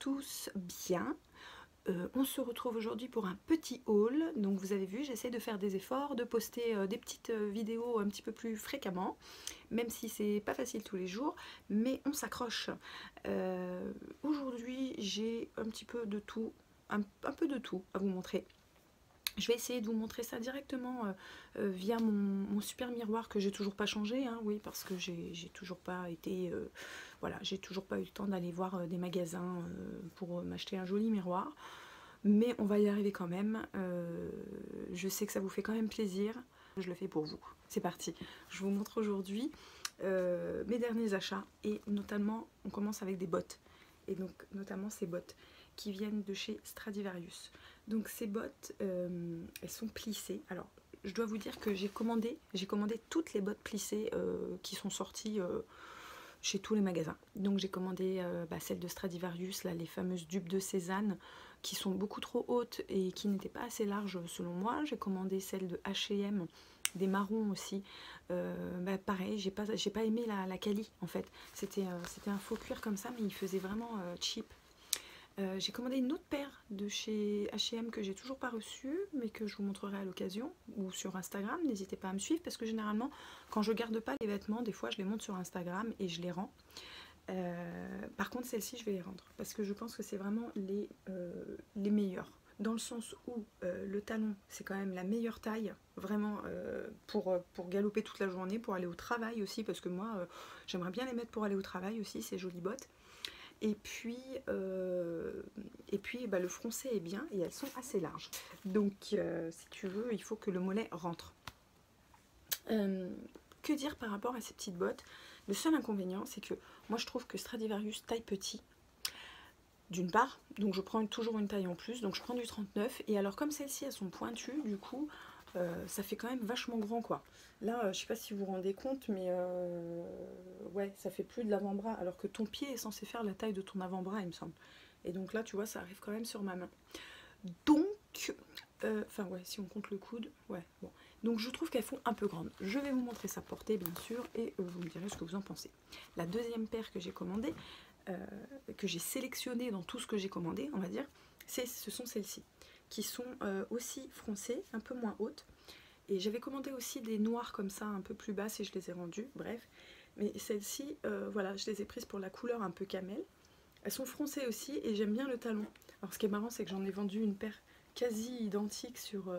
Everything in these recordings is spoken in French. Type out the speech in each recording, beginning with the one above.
tous bien. On se retrouve aujourd'hui pour un petit haul. Donc vous avez vu, j'essaie de faire des efforts, de poster des petites vidéos un petit peu plus fréquemment, même si c'est pas facile tous les jours, mais on s'accroche. Aujourd'hui j'ai un petit peu de tout, un peu de tout à vous montrer. Je vais essayer de vous montrer ça directement via mon super miroir que j'ai toujours pas changé, hein, oui, parce que j'ai toujours pas été, voilà, j'ai toujours pas eu le temps d'aller voir des magasins pour m'acheter un joli miroir. Mais on va y arriver quand même. Je sais que ça vous fait quand même plaisir. Je le fais pour vous. C'est parti. Je vous montre aujourd'hui mes derniers achats et notamment, on commence avec des bottes. Et donc notamment ces bottes qui viennent de chez Stradivarius. Donc ces bottes, elles sont plissées. Alors je dois vous dire que j'ai commandé toutes les bottes plissées qui sont sorties chez tous les magasins. Donc j'ai commandé celles de Stradivarius, là, les fameuses dupes de Cézanne, qui sont beaucoup trop hautes et qui n'étaient pas assez larges selon moi. J'ai commandé celles de H&M, des marrons aussi. Pareil, j'ai pas aimé la quali en fait. C'était un faux cuir comme ça, mais il faisait vraiment cheap. J'ai commandé une autre paire de chez H&M que j'ai toujours pas reçue, mais que je vous montrerai à l'occasion, ou sur Instagram. N'hésitez pas à me suivre, parce que généralement, quand je garde pas les vêtements, des fois je les monte sur Instagram et je les rends. Par contre, celles-ci, je vais les rendre, parce que je pense que c'est vraiment les meilleures. Dans le sens où le talon, c'est quand même la meilleure taille, vraiment pour galoper toute la journée, pour aller au travail aussi, parce que moi, j'aimerais bien les mettre pour aller au travail aussi, ces jolies bottes. Et puis le froncé est bien et elles sont assez larges. Donc si tu veux, il faut que le mollet rentre. Que dire par rapport à ces petites bottes? Le seul inconvénient, c'est que moi je trouve que Stradivarius taille petit, d'une part, donc je prends toujours une taille en plus, donc je prends du 39, et alors comme celles-ci elles sont pointues, du coup ça fait quand même vachement grand quoi. Là, je sais pas si vous vous rendez compte, mais ouais, ça fait plus de l'avant-bras, alors que ton pied est censé faire la taille de ton avant-bras, il me semble. Et donc là, tu vois, ça arrive quand même sur ma main. Donc, enfin ouais, si on compte le coude, ouais, bon. Donc je trouve qu'elles font un peu grandes. Je vais vous montrer sa portée, bien sûr, et vous me direz ce que vous en pensez. La deuxième paire que j'ai commandée, que j'ai sélectionnée dans tout ce que j'ai commandé, on va dire, ce sont celles-ci, qui sont aussi froncées, un peu moins hautes. Et j'avais commandé aussi des noirs comme ça, un peu plus basses, et je les ai rendues, bref. Mais celles-ci, voilà, je les ai prises pour la couleur un peu camel. Elles sont froncées aussi, et j'aime bien le talon. Alors ce qui est marrant, c'est que j'en ai vendu une paire quasi identique sur...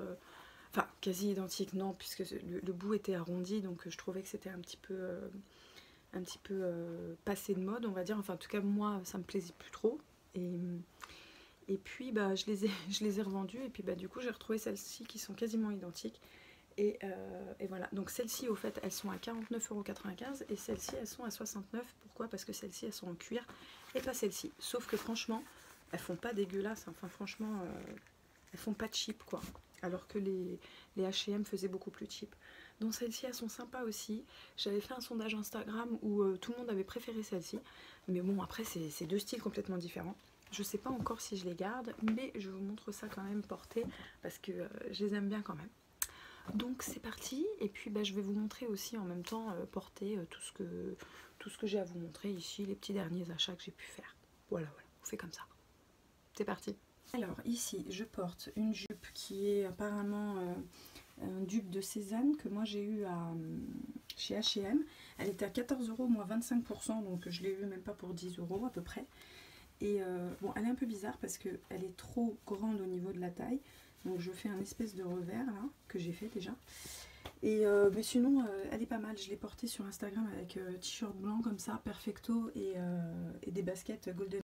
Enfin, quasi identique, non, puisque le bout était arrondi, donc je trouvais que c'était un petit peu passé de mode, on va dire. Enfin, en tout cas, moi, ça me plaisait plus trop. Et puis, je les ai revendues, et puis du coup, j'ai retrouvé celles-ci qui sont quasiment identiques. Et voilà, donc celles-ci au fait elles sont à 49,95 € et celles-ci elles sont à 69 €. Pourquoi? Parce que celles-ci elles sont en cuir et pas celles-ci. Sauf que franchement elles font pas dégueulasse, enfin franchement elles font pas cheap quoi. Alors que les H&M faisaient beaucoup plus cheap. Donc celles-ci elles sont sympas aussi. J'avais fait un sondage Instagram où tout le monde avait préféré celles-ci. Mais bon après c'est deux styles complètement différents. Je sais pas encore si je les garde, mais je vous montre ça quand même porté parce que je les aime bien quand même. Donc c'est parti, et puis je vais vous montrer aussi en même temps porter tout ce que j'ai à vous montrer ici, les petits derniers achats que j'ai pu faire. Voilà, on fait comme ça. C'est parti. Alors ici je porte une jupe qui est apparemment un dupe de Cézanne que moi j'ai eu chez H&M. Elle était à 14 € moins 25%, donc je l'ai eu même pas pour 10 € à peu près. Et bon, elle est un peu bizarre parce qu'elle est trop grande au niveau de la taille. Donc je fais un espèce de revers là, que j'ai fait déjà. Et mais sinon elle est pas mal. Je l'ai portée sur Instagram avec t-shirt blanc comme ça, perfecto, et des baskets golden.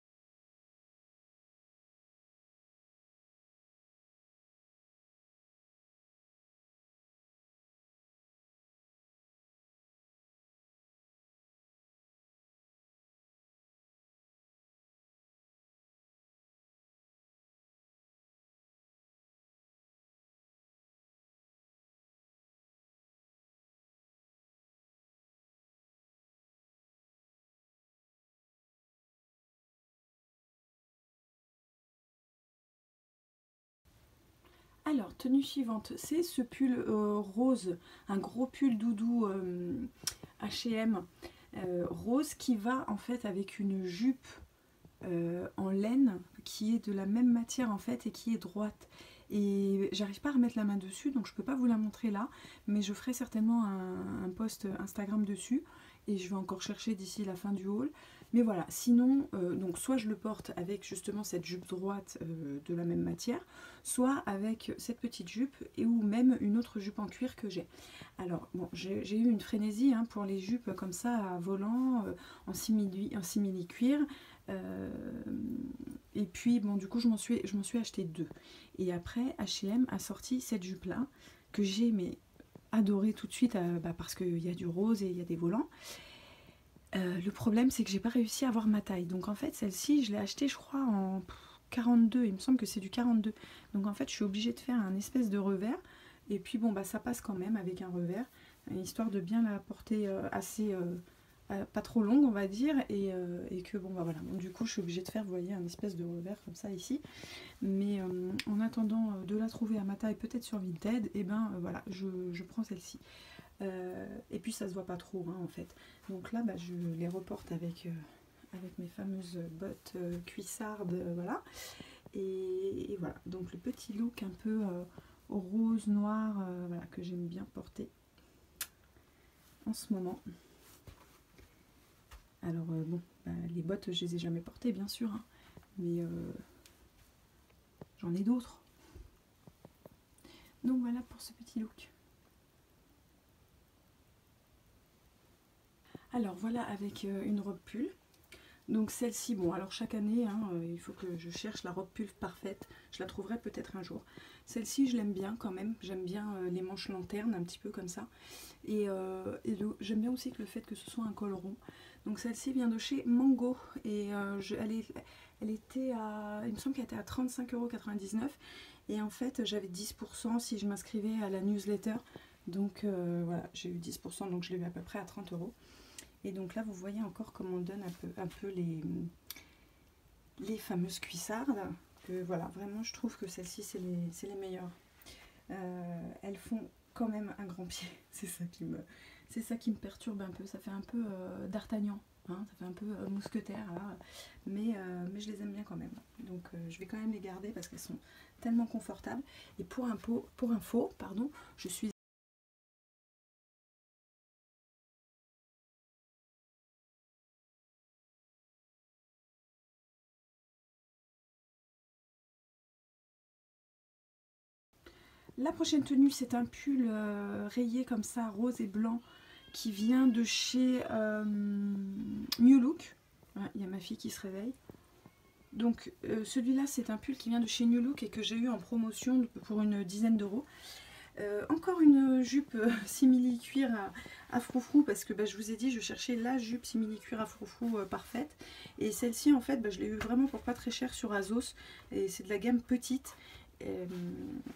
Alors, tenue suivante, c'est ce pull rose, un gros pull doudou H&M rose qui va en fait avec une jupe en laine qui est de la même matière en fait et qui est droite. Et j'arrive pas à remettre la main dessus, donc je peux pas vous la montrer là, mais je ferai certainement un post Instagram dessus, et je vais encore chercher d'ici la fin du haul. Mais voilà, sinon, donc soit je le porte avec justement cette jupe droite de la même matière, soit avec cette petite jupe, et ou même une autre jupe en cuir que j'ai. Alors, bon, j'ai eu une frénésie hein, pour les jupes comme ça, à volant, en simili cuir. Et puis bon, du coup je m'en suis acheté 2, et après H&M a sorti cette jupe là que j'ai mais adorée tout de suite, parce qu'il y a du rose et il y a des volants. Le problème c'est que j'ai pas réussi à avoir ma taille, donc en fait celle-ci je l'ai achetée je crois en 42, il me semble que c'est du 42, donc en fait je suis obligée de faire un espèce de revers, et puis bon bah ça passe quand même avec un revers, histoire de bien la porter assez pas trop longue on va dire, et que bon bah voilà, donc du coup je suis obligée de faire, vous voyez, un espèce de revers comme ça ici, mais en attendant de la trouver à ma taille peut-être sur Vinted, et ben voilà, je prends celle-ci, et puis ça se voit pas trop hein, en fait, donc là bah, je les reporte avec mes fameuses bottes cuissardes, voilà, et voilà, donc le petit look un peu rose noir, voilà, que j'aime bien porter en ce moment. Alors bon, bah, les bottes je les ai jamais portées bien sûr, hein, mais j'en ai d'autres. Donc voilà pour ce petit look. Alors voilà avec une robe pull. Donc celle-ci, bon alors chaque année, hein, il faut que je cherche la robe pull parfaite. Je la trouverai peut-être un jour. Celle-ci je l'aime bien quand même. J'aime bien les manches lanternes un petit peu comme ça. Et j'aime bien aussi que le fait que ce soit un col rond. Donc celle-ci vient de chez Mango. Et elle était à, il me semble qu'elle était à 35,99 €. Et en fait j'avais 10% si je m'inscrivais à la newsletter. Donc voilà, j'ai eu 10%, donc je l'ai eu à peu près à 30 €. Et donc là vous voyez encore comment on donne un peu les fameuses cuissardes. Que voilà, vraiment je trouve que celles-ci c'est les meilleures. Elles font quand même un grand pied. C'est ça qui me perturbe un peu. Ça fait un peu d'Artagnan, hein, ça fait un peu mousquetaire là. Mais je les aime bien quand même. Donc je vais quand même les garder parce qu'elles sont tellement confortables. Et pour info, pardon, je suis la prochaine tenue, c'est un pull rayé comme ça, rose et blanc, qui vient de chez New Look. Voilà, il y a ma fille qui se réveille. Donc celui-là, c'est un pull qui vient de chez New Look et que j'ai eu en promotion pour une dizaine d'euros. Encore une jupe simili cuir à froufrou, parce que bah, je vous ai dit, je cherchais la jupe simili cuir à froufrou parfaite. Et celle-ci, en fait, bah, je l'ai eu vraiment pour pas très cher sur Azos. Et c'est de la gamme petite.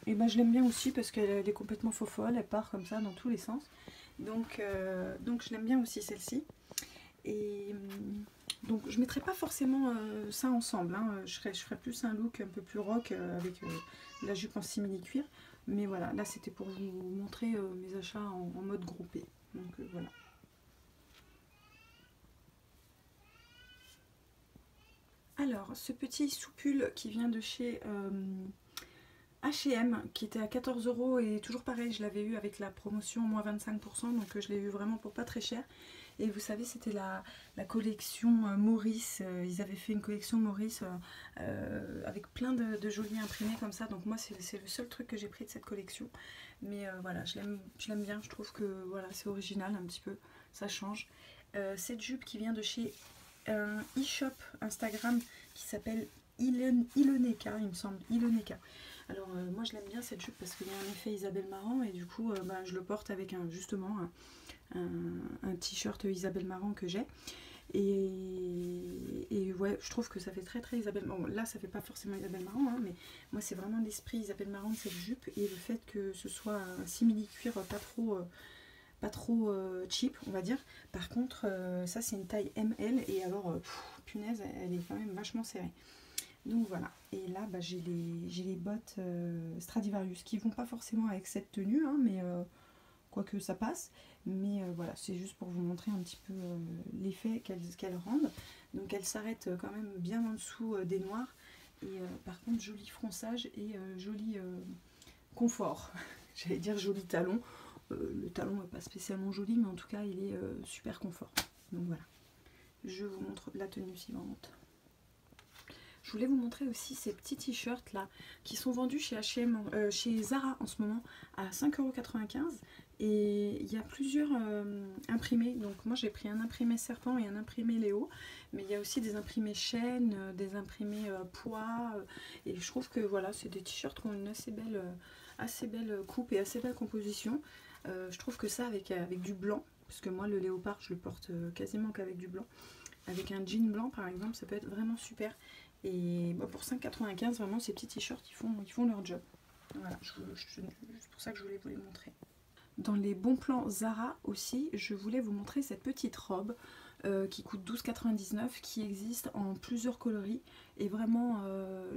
Et bah, je l'aime bien aussi parce qu'elle est complètement faux folle, elle part comme ça dans tous les sens. Donc je l'aime bien aussi celle-ci. Et donc je ne mettrai pas forcément ça ensemble, hein. Je ferai plus un look un peu plus rock avec la jupe en simili cuir. Mais voilà, là c'était pour vous montrer mes achats en mode groupé. Donc voilà. Alors ce petit soupule qui vient de chez H&M, qui était à 14 € et toujours pareil, je l'avais eu avec la promotion moins 25%, donc je l'ai eu vraiment pour pas très cher. Et vous savez, c'était la collection Maurice, ils avaient fait une collection Maurice avec plein de jolis imprimés comme ça, donc moi c'est le seul truc que j'ai pris de cette collection. Mais voilà, je l'aime bien, je trouve que voilà, c'est original un petit peu, ça change. Cette jupe qui vient de chez un e-shop Instagram qui s'appelle Iloneka, il me semble, Iloneka. Alors moi je l'aime bien cette jupe parce qu'il y a un effet Isabelle Marant, et du coup bah, je le porte avec justement un t-shirt Isabelle Marant que j'ai, et ouais, je trouve que ça fait très Isabelle Marant. Bon, là ça fait pas forcément Isabelle Marant, hein, mais moi c'est vraiment l'esprit Isabelle Marant de cette jupe, et le fait que ce soit un simili cuir pas trop cheap on va dire. Par contre ça c'est une taille ML, et alors punaise, elle est quand même vachement serrée. Donc voilà, et là bah, j'ai les bottes Stradivarius qui vont pas forcément avec cette tenue, hein, mais quoique ça passe. Mais voilà, c'est juste pour vous montrer un petit peu l'effet qu'elles rendent. Donc elle s'arrête quand même bien en dessous des noirs. Et par contre, joli fronçage et joli confort. J'allais dire joli talon. Le talon n'est pas spécialement joli, mais en tout cas, il est super confort. Donc voilà. Je vous montre la tenue suivante. Je voulais vous montrer aussi ces petits t-shirts là qui sont vendus chez H&M, chez Zara en ce moment à 5,95 €. Et il y a plusieurs imprimés. Donc moi j'ai pris un imprimé serpent et un imprimé Léo. Mais il y a aussi des imprimés chêne, des imprimés pois. Et je trouve que voilà, c'est des t-shirts qui ont une assez belle coupe et assez belle composition. Je trouve que ça avec du blanc, parce que moi le léopard je le porte quasiment qu'avec du blanc. Avec un jean blanc par exemple, ça peut être vraiment super. Et bah, pour 5,95 €, vraiment ces petits t-shirts ils font leur job. Voilà, c'est pour ça que je voulais vous les montrer. Dans les bons plans Zara aussi, je voulais vous montrer cette petite robe qui coûte 12,99 €, qui existe en plusieurs coloris. Et vraiment,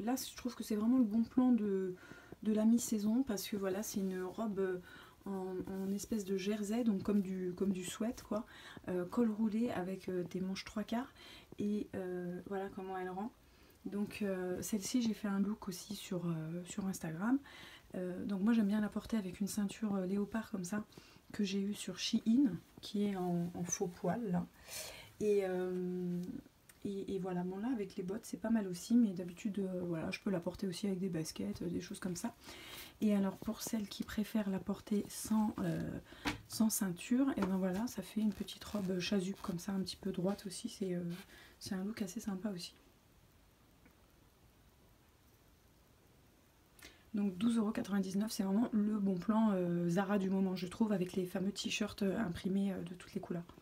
là je trouve que c'est vraiment le bon plan de la mi-saison, parce que voilà, c'est une robe en espèce de jersey, donc comme du sweat quoi, col roulé avec des manches 3/4. Et voilà comment elle rend. Donc celle-ci j'ai fait un look aussi sur Instagram. Donc moi j'aime bien la porter avec une ceinture léopard comme ça, que j'ai eu sur Shein, qui est en faux poil là. Et voilà, bon là avec les bottes c'est pas mal aussi, mais d'habitude voilà, je peux la porter aussi avec des baskets, des choses comme ça. Et alors pour celles qui préfèrent la porter sans ceinture, et ben voilà, ça fait une petite robe chasuble comme ça, un petit peu droite aussi, c'est un look assez sympa aussi. Donc 12,99 €, c'est vraiment le bon plan Zara du moment, je trouve, avec les fameux t-shirts imprimés de toutes les couleurs.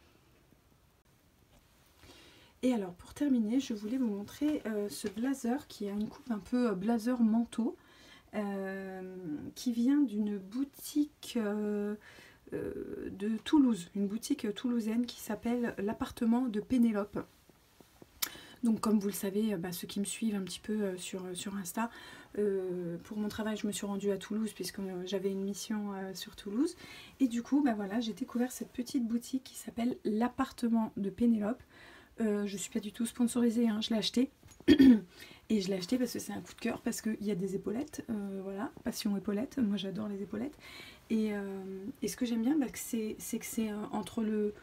Et alors pour terminer, je voulais vous montrer ce blazer qui a une coupe un peu blazer manteau, qui vient d'une boutique de Toulouse, une boutique toulousaine qui s'appelle l'appartement de Pénélope. Donc comme vous le savez, ceux qui me suivent un petit peu sur Insta, pour mon travail je me suis rendue à Toulouse puisque j'avais une mission sur Toulouse. Et du coup voilà, j'ai découvert cette petite boutique qui s'appelle l'appartement de Pénélope. Je ne suis pas du tout sponsorisée, hein, je l'ai acheté. Et je l'ai acheté parce que c'est un coup de cœur, parce qu'il y a des épaulettes, voilà, passion épaulettes, moi j'adore les épaulettes. Et ce que j'aime bien, c'est que c'est entre le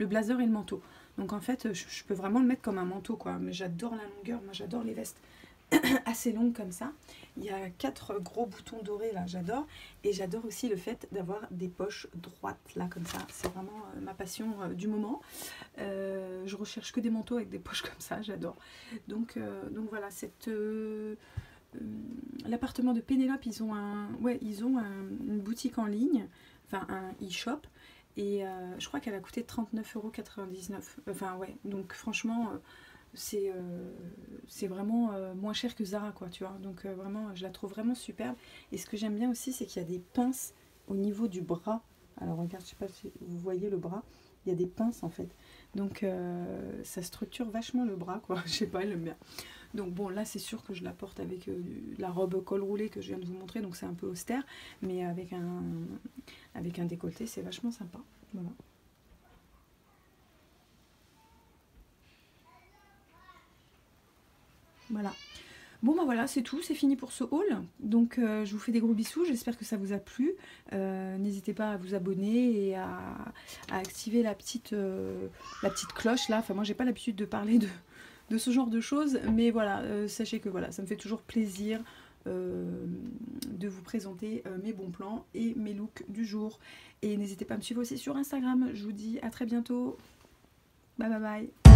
blazer et le manteau. Donc en fait, je peux vraiment le mettre comme un manteau, quoi. Mais j'adore la longueur, moi j'adore les vestes assez longues comme ça. Il y a 4 gros boutons dorés là, j'adore. Et j'adore aussi le fait d'avoir des poches droites là comme ça. C'est vraiment ma passion du moment. Je recherche que des manteaux avec des poches comme ça, j'adore. Donc voilà, l'appartement de Pénélope, ils ont une boutique en ligne, enfin un e-shop. Et je crois qu'elle a coûté 39,99 €. Enfin ouais, donc franchement c'est vraiment moins cher que Zara quoi, tu vois. Donc vraiment je la trouve vraiment superbe. Et ce que j'aime bien aussi, c'est qu'il y a des pinces au niveau du bras. Alors regarde, je sais pas si vous voyez le bras, il y a des pinces en fait. Donc ça structure vachement le bras quoi, je sais pas, j'aime bien. Donc bon, là c'est sûr que je la porte avec la robe col roulé que je viens de vous montrer, donc c'est un peu austère, mais avec un décolleté c'est vachement sympa. Voilà. Voilà. Bon voilà, c'est tout, c'est fini pour ce haul. Donc je vous fais des gros bisous, j'espère que ça vous a plu. N'hésitez pas à vous abonner et à activer la petite cloche là. Enfin moi j'ai pas l'habitude de parler de ce genre de choses, mais voilà, sachez que voilà, ça me fait toujours plaisir de vous présenter mes bons plans et mes looks du jour. Et n'hésitez pas à me suivre aussi sur Instagram. Je vous dis à très bientôt. Bye bye bye.